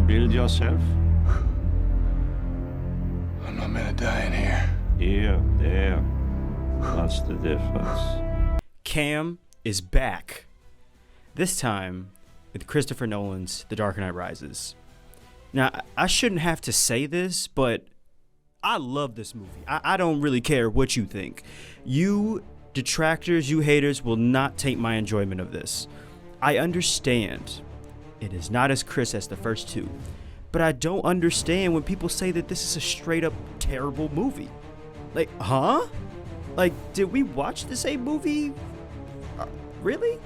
build yourself? I'm not meant to die in here. Here, there. What's the difference? Cam is back. This time with Christopher Nolan's The Dark Knight Rises. Now, I shouldn't have to say this, but I love this movie. I don't really care what you think. You detractors, you haters will not taint my enjoyment of this. I understand it is not as crisp as the first two, but I don't understand when people say that this is a straight up terrible movie. Like, huh? Like, did we watch the same movie? Really?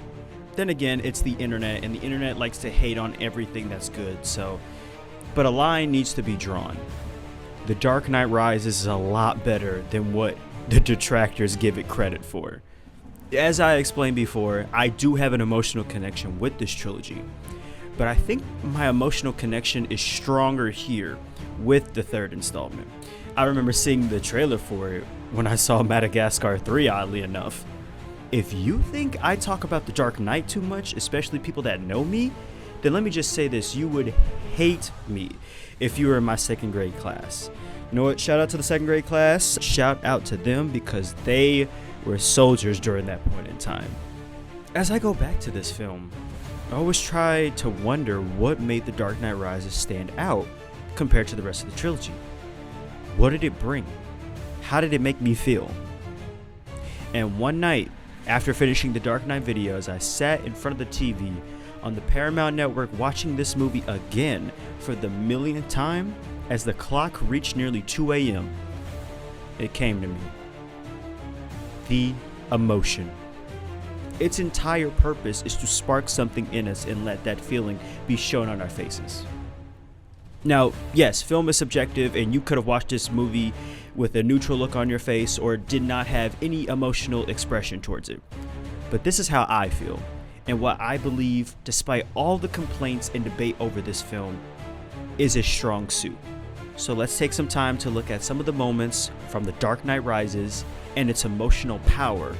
Then again, it's the internet, and the internet likes to hate on everything that's good, so. But a line needs to be drawn. The Dark Knight Rises is a lot better than what the detractors give it credit for. As I explained before, I do have an emotional connection with this trilogy, but I think my emotional connection is stronger here with the third installment. I remember seeing the trailer for it when I saw Madagascar 3, oddly enough. If you think I talk about the Dark Knight too much, especially people that know me, then let me just say this: you would hate me if you were in my second grade class. You know what? Shout out to the second grade class. Shout out to them because they were soldiers during that point in time. As I go back to this film, I always try to wonder what made The Dark Knight Rises stand out compared to the rest of the trilogy. What did it bring? How did it make me feel? And one night, after finishing the Dark Knight videos, I sat in front of the TV on the Paramount Network watching this movie again for the millionth time. As the clock reached nearly 2 a.m., it came to me. The emotion. Its entire purpose is to spark something in us and let that feeling be shown on our faces. Now, yes, film is subjective, and you could have watched this movie with a neutral look on your face or did not have any emotional expression towards it. But this is how I feel, and what I believe, despite all the complaints and debate over this film, is a strong suit. So let's take some time to look at some of the moments from The Dark Knight Rises and its emotional power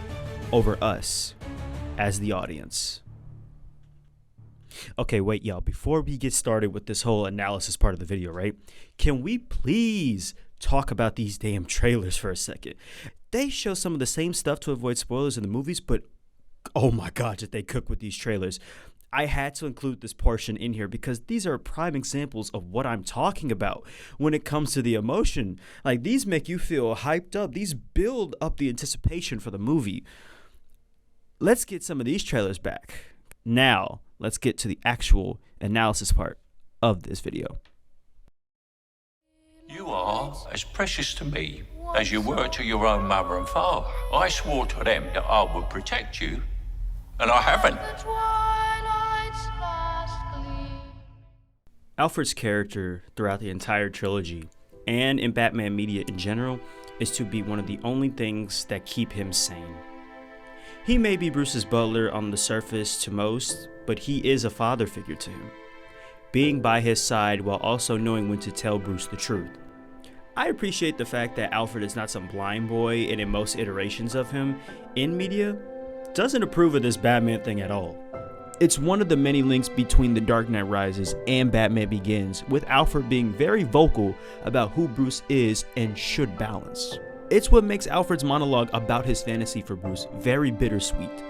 over us as the audience. Okay, wait, y'all, before we get started with this whole analysis part of the video, right? Can we please talk about these damn trailers for a second? They show some of the same stuff to avoid spoilers in the movies, but oh my god, did they cook with these trailers. I had to include this portion in here because these are prime examples of what I'm talking about when it comes to the emotion. Like, these make you feel hyped up. These build up the anticipation for the movie. Let's get some of these trailers back. Now, let's get to the actual analysis part of this video. You are as precious to me as you were to your own mother and father. I swore to them that I would protect you, and I haven't. Alfred's character throughout the entire trilogy and in Batman media in general is to be one of the only things that keep him sane. He may be Bruce's butler on the surface to most, but he is a father figure to him, being by his side while also knowing when to tell Bruce the truth. I appreciate the fact that Alfred is not some blind boy, and in most iterations of him in media, doesn't approve of this Batman thing at all. It's one of the many links between The Dark Knight Rises and Batman Begins, with Alfred being very vocal about who Bruce is and should balance. It's what makes Alfred's monologue about his fantasy for Bruce very bittersweet.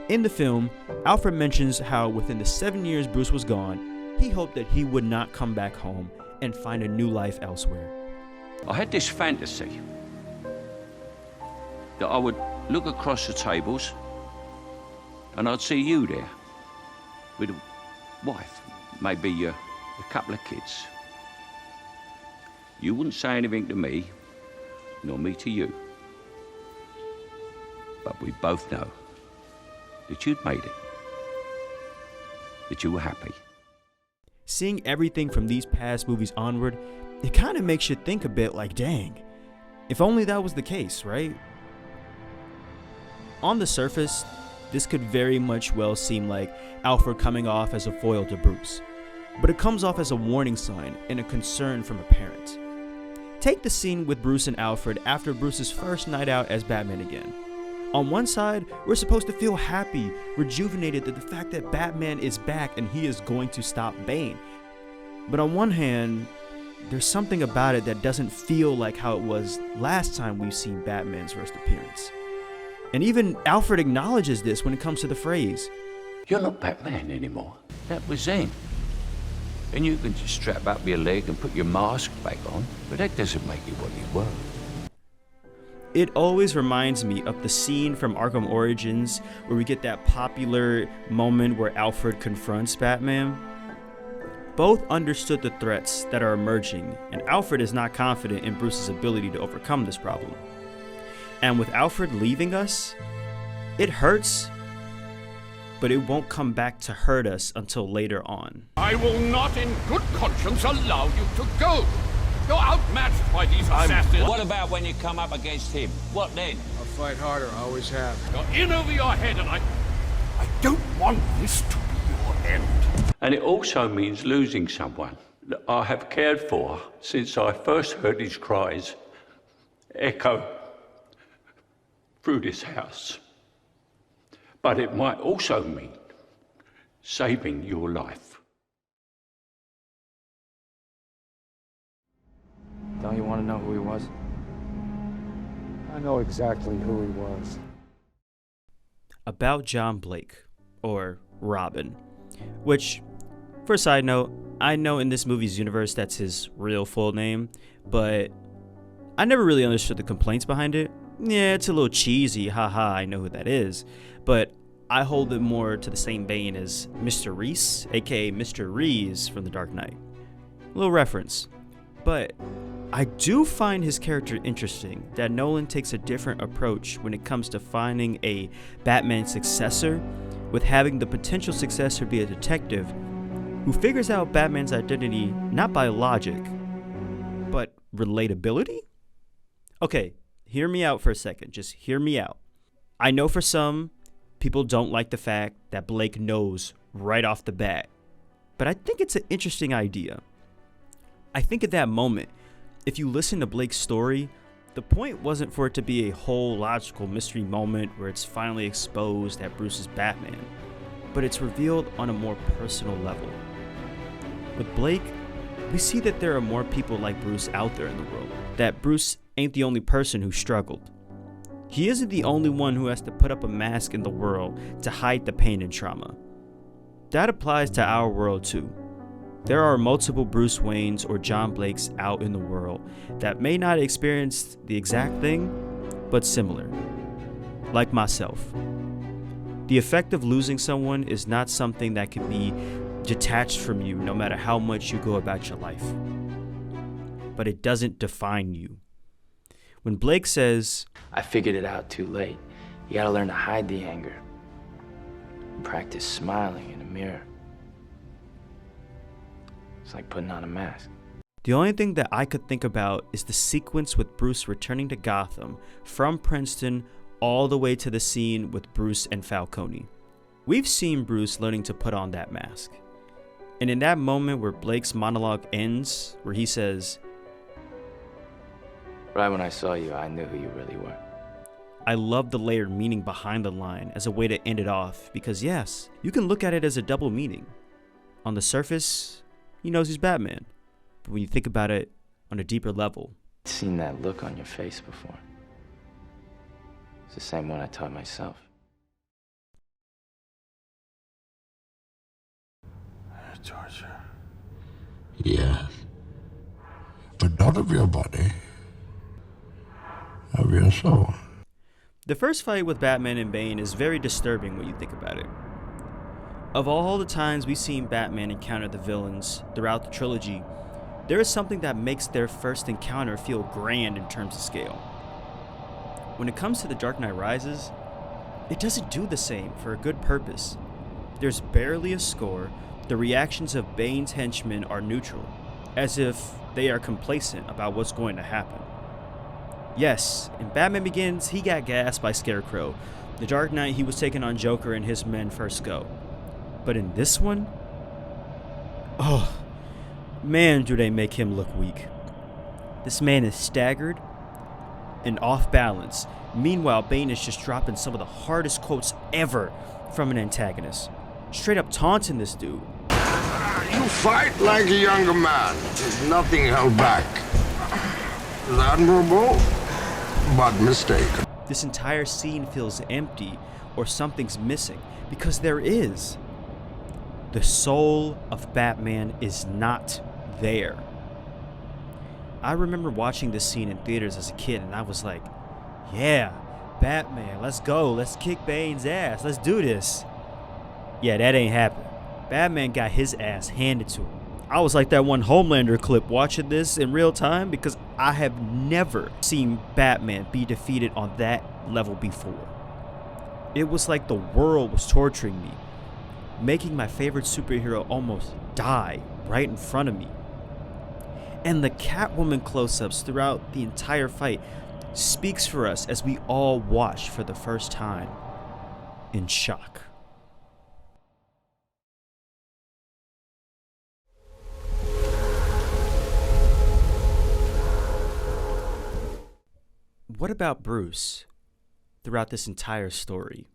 In the film, Alfred mentions how within the 7 years Bruce was gone, he hoped that he would not come back home and find a new life elsewhere. I had this fantasy that I would look across the tables and I'd see you there with a wife, maybe a couple of kids. You wouldn't say anything to me, nor me to you. But we both know that you'd made it, that you were happy. Seeing everything from these past movies onward, it kind of makes you think a bit like, dang, if only that was the case, right? On the surface, this could very much well seem like Alfred coming off as a foil to Bruce, but it comes off as a warning sign and a concern from a parent. Take the scene with Bruce and Alfred after Bruce's first night out as Batman again. On one side, we're supposed to feel happy, rejuvenated at the fact that Batman is back and he is going to stop Bane. But on one hand, there's something about it that doesn't feel like how it was last time we've seen Batman's first appearance. And even Alfred acknowledges this when it comes to the phrase. You're not Batman anymore. That was then. And you can just strap up your leg and put your mask back on, but that doesn't make you what you were. It always reminds me of the scene from Arkham Origins where we get that popular moment where Alfred confronts Batman. Both understood the threats that are emerging, and Alfred is not confident in Bruce's ability to overcome this problem. And with Alfred leaving us, it hurts, but it won't come back to hurt us until later on. I will not in good conscience allow you to go. You're outmatched by these assassins. What about when you come up against him? What then? I'll fight harder, I always have. You're in over your head, and I don't want this to be your end. And it also means losing someone that I have cared for since I first heard his cries echo through this house. But it might also mean saving your life. Don't you want to know who he was? I know exactly who he was. About John Blake, or Robin, which, for a side note, I know in this movie's universe that's his real full name, but I never really understood the complaints behind it. Yeah, it's a little cheesy, haha, I know who that is, but I hold it more to the same vein as Mr. Reese, aka Mr. Reese from The Dark Knight. Little reference. But I do find his character interesting, that Nolan takes a different approach when it comes to finding a Batman successor, with having the potential successor be a detective who figures out Batman's identity not by logic, but relatability? Okay, hear me out for a second, just hear me out. I know for some, people don't like the fact that Blake knows right off the bat, but I think it's an interesting idea. I think at that moment, if you listen to Blake's story, the point wasn't for it to be a whole logical mystery moment where it's finally exposed that Bruce is Batman, but it's revealed on a more personal level. With Blake, we see that there are more people like Bruce out there in the world, that Bruce ain't the only person who struggled. He isn't the only one who has to put up a mask in the world to hide the pain and trauma. That applies to our world too. There are multiple Bruce Waynes or John Blakes out in the world that may not experience the exact thing, but similar. Like myself. The effect of losing someone is not something that can be detached from you no matter how much you go about your life. But it doesn't define you. When Blake says, I figured it out too late. You gotta learn to hide the anger. Practice smiling in the mirror. It's like putting on a mask. the only thing that I could think about is the sequence with Bruce returning to Gotham from Princeton all the way to the scene with Bruce and Falcone. We've seen Bruce learning to put on that mask. And in that moment where Blake's monologue ends, where he says, Right when I saw you, I knew who you really were. I love the layered meaning behind the line as a way to end it off, because yes, you can look at it as a double meaning. On the surface, he knows he's Batman, but when you think about it on a deeper level, I've seen that look on your face before. It's the same one I taught myself. Torture. Yes. But not of your body. Of your soul. the first fight with Batman and Bane is very disturbing when you think about it. Of all the times we've seen Batman encounter the villains throughout the trilogy, there is something that makes their first encounter feel grand in terms of scale. When it comes to The Dark Knight Rises, it doesn't do the same for a good purpose. There's barely a score. The reactions of Bane's henchmen are neutral, as if they are complacent about what's going to happen. Yes, in Batman Begins, he got gassed by Scarecrow. The Dark Knight, he was taking on Joker and his men first go. But in this one, oh, man, do they make him look weak. This man is staggered and off balance. Meanwhile, Bane is just dropping some of the hardest quotes ever from an antagonist. Straight up taunting this dude. You fight like a younger man, with nothing held back. It's admirable, but mistaken. This entire scene feels empty or something's missing, because there is. The soul of Batman is not there. I remember watching this scene in theaters as a kid, and I was like, yeah, Batman, let's go. Let's kick Bane's ass. Let's do this. Yeah, that ain't happening. Batman got his ass handed to him. I was like that one Homelander clip watching this in real time, because I have never seen Batman be defeated on that level before. It was like the world was torturing me, making my favorite superhero almost die right in front of me. And the Catwoman close-ups throughout the entire fight speaks for us as we all watch for the first time in shock. What about Bruce throughout this entire story?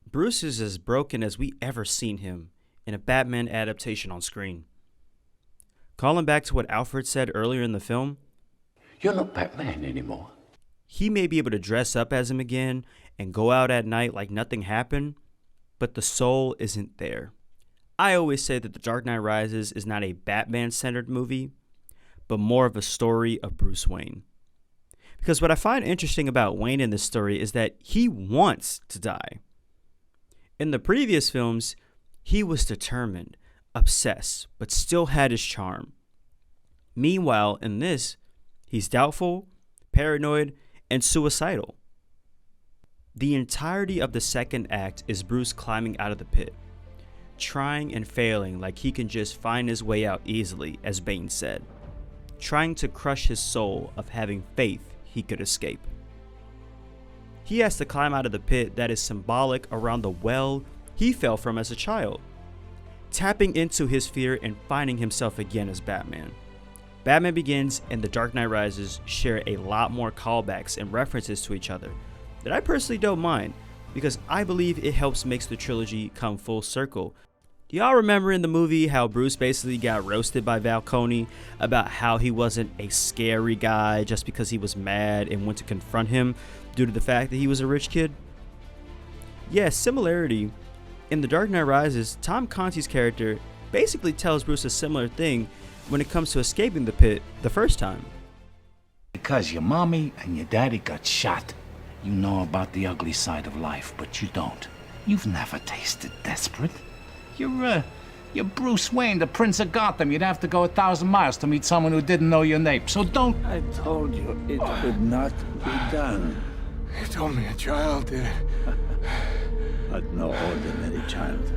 Bruce is as broken as we ever seen him in a Batman adaptation on screen. Calling back to what Alfred said earlier in the film, You're not Batman anymore. he may be able to dress up as him again and go out at night like nothing happened, but the soul isn't there. I always say that The Dark Knight Rises is not a Batman-centered movie, but more of a story of Bruce Wayne. Because what I find interesting about Wayne in this story is that he wants to die. In the previous films, he was determined, obsessed, but still had his charm. Meanwhile, in this, he's doubtful, paranoid, and suicidal. The entirety of the second act is Bruce climbing out of the pit, trying and failing like he can just find his way out easily, as Bane said, trying to crush his soul of having faith he could escape. He has to climb out of the pit that is symbolic around the well he fell from as a child, tapping into his fear and finding himself again as Batman. Batman Begins and The Dark Knight Rises share a lot more callbacks and references to each other that I personally don't mind, because I believe it helps makes the trilogy come full circle. Do y'all remember in the movie how Bruce basically got roasted by Falcone about how he wasn't a scary guy just because he was mad and went to confront him due to the fact that he was a rich kid? Yeah, similarity. In The Dark Knight Rises, Tom Conti's character basically tells Bruce a similar thing when it comes to escaping the pit the first time. Because your mommy and your daddy got shot, you know about the ugly side of life, but you don't. You've never tasted desperate. You're Bruce Wayne, the Prince of Gotham. You'd have to go 1,000 miles to meet someone who didn't know your name. So don't... I told you it could not be done. You told me a child did it. But no ordinary child.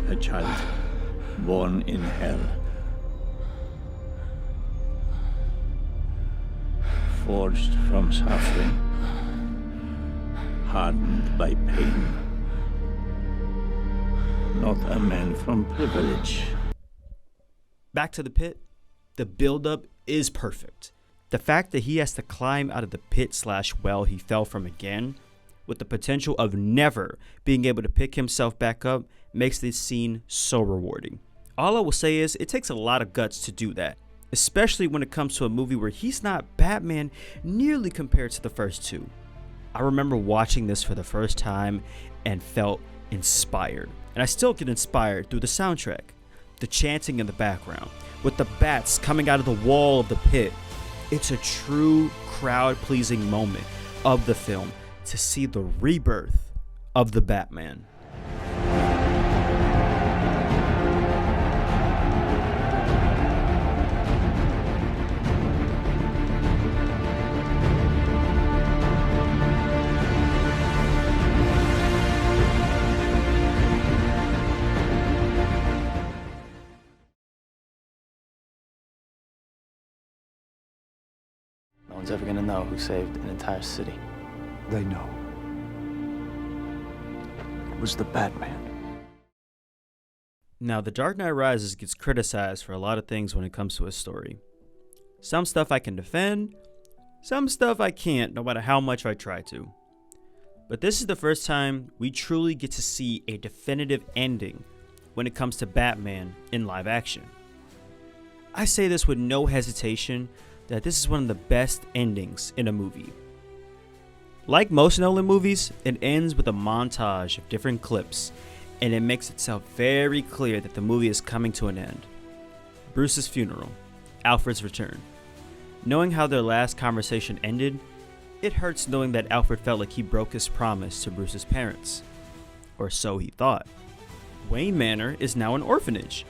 A child born in hell. Forged from suffering. Hardened by pain. Not a man from privilege. Back to the pit, the buildup is perfect. The fact that he has to climb out of the pit/well he fell from again, with the potential of never being able to pick himself back up, makes this scene so rewarding. All I will say is, it takes a lot of guts to do that, especially when it comes to a movie where he's not Batman nearly compared to the first two. I remember watching this for the first time and felt inspired. And I still get inspired through the soundtrack, the chanting in the background, with the bats coming out of the wall of the pit. It's a true crowd-pleasing moment of the film to see the rebirth of the Batman. No one's ever gonna know who saved an entire city. They know. It was the Batman. Now, The Dark Knight Rises gets criticized for a lot of things when it comes to a story. Some stuff I can defend, some stuff I can't, no matter how much I try to. But this is the first time we truly get to see a definitive ending when it comes to Batman in live action. I say this with no hesitation that this is one of the best endings in a movie. Like most Nolan movies, it ends with a montage of different clips, and it makes itself very clear that the movie is coming to an end. Bruce's funeral, Alfred's return. Knowing how their last conversation ended, it hurts knowing that Alfred felt like he broke his promise to Bruce's parents. Or so he thought. Wayne Manor is now an orphanage.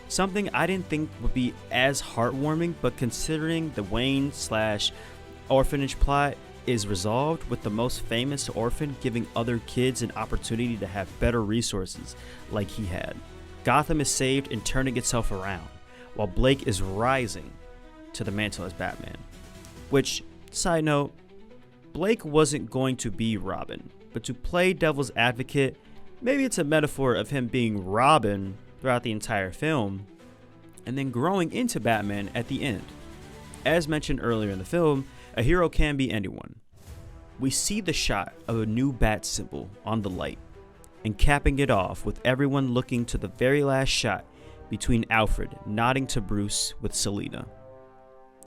Something I didn't think would be as heartwarming, but considering the Wayne/orphanage plot is resolved with the most famous orphan giving other kids an opportunity to have better resources like he had. Gotham is saved and turning itself around, while Blake is rising to the mantle as Batman. Which, side note, Blake wasn't going to be Robin, but to play devil's advocate, maybe it's a metaphor of him being Robin throughout the entire film, and then growing into Batman at the end. As mentioned earlier in the film, a hero can be anyone. We see the shot of a new bat symbol on the light, and capping it off with everyone looking to the very last shot between Alfred nodding to Bruce with Selina.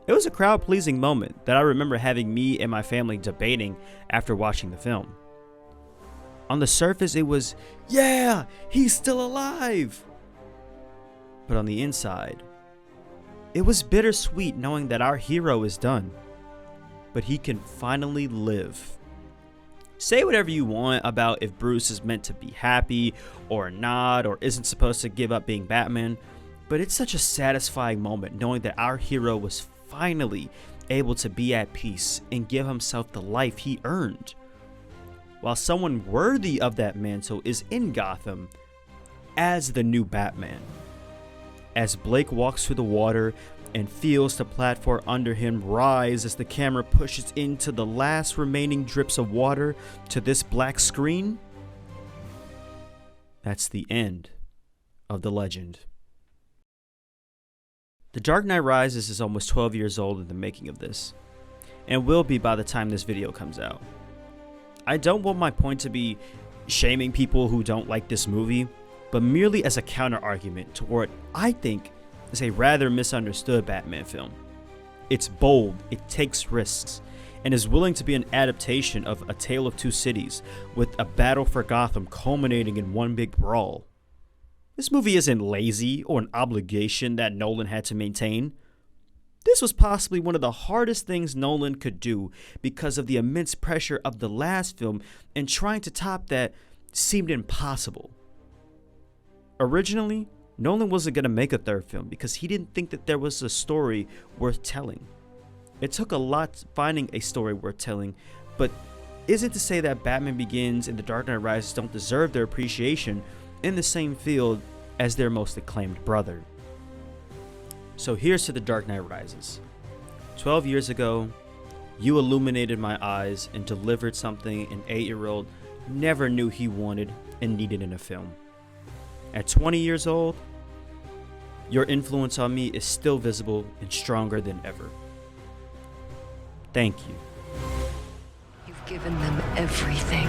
It was a crowd-pleasing moment that I remember having me and my family debating after watching the film. On the surface, it was, yeah, he's still alive! But on the inside, it was bittersweet knowing that our hero is done, but he can finally live. Say whatever you want about if Bruce is meant to be happy or not, or isn't supposed to give up being Batman, but it's such a satisfying moment knowing that our hero was finally able to be at peace and give himself the life he earned. While someone worthy of that mantle is in Gotham as the new Batman. As Blake walks through the water and feels the platform under him rise as the camera pushes into the last remaining drips of water to this black screen, that's the end of the legend. The Dark Knight Rises is almost 12 years old in the making of this, and will be by the time this video comes out. I don't want my point to be shaming people who don't like this movie, but merely as a counter-argument to what I think is a rather misunderstood Batman film. It's bold, it takes risks, and is willing to be an adaptation of A Tale of Two Cities, with a battle for Gotham culminating in one big brawl. This movie isn't lazy or an obligation that Nolan had to maintain. This was possibly one of the hardest things Nolan could do because of the immense pressure of the last film, and trying to top that seemed impossible. Originally, Nolan wasn't going to make a third film because he didn't think that there was a story worth telling. It took a lot finding a story worth telling, but isn't to say that Batman Begins and The Dark Knight Rises don't deserve their appreciation in the same field as their most acclaimed brother. So here's to The Dark Knight Rises. 12 years ago, you illuminated my eyes and delivered something an 8-year-old never knew he wanted and needed in a film. At 20 years old, your influence on me is still visible and stronger than ever. Thank you. You've given them everything.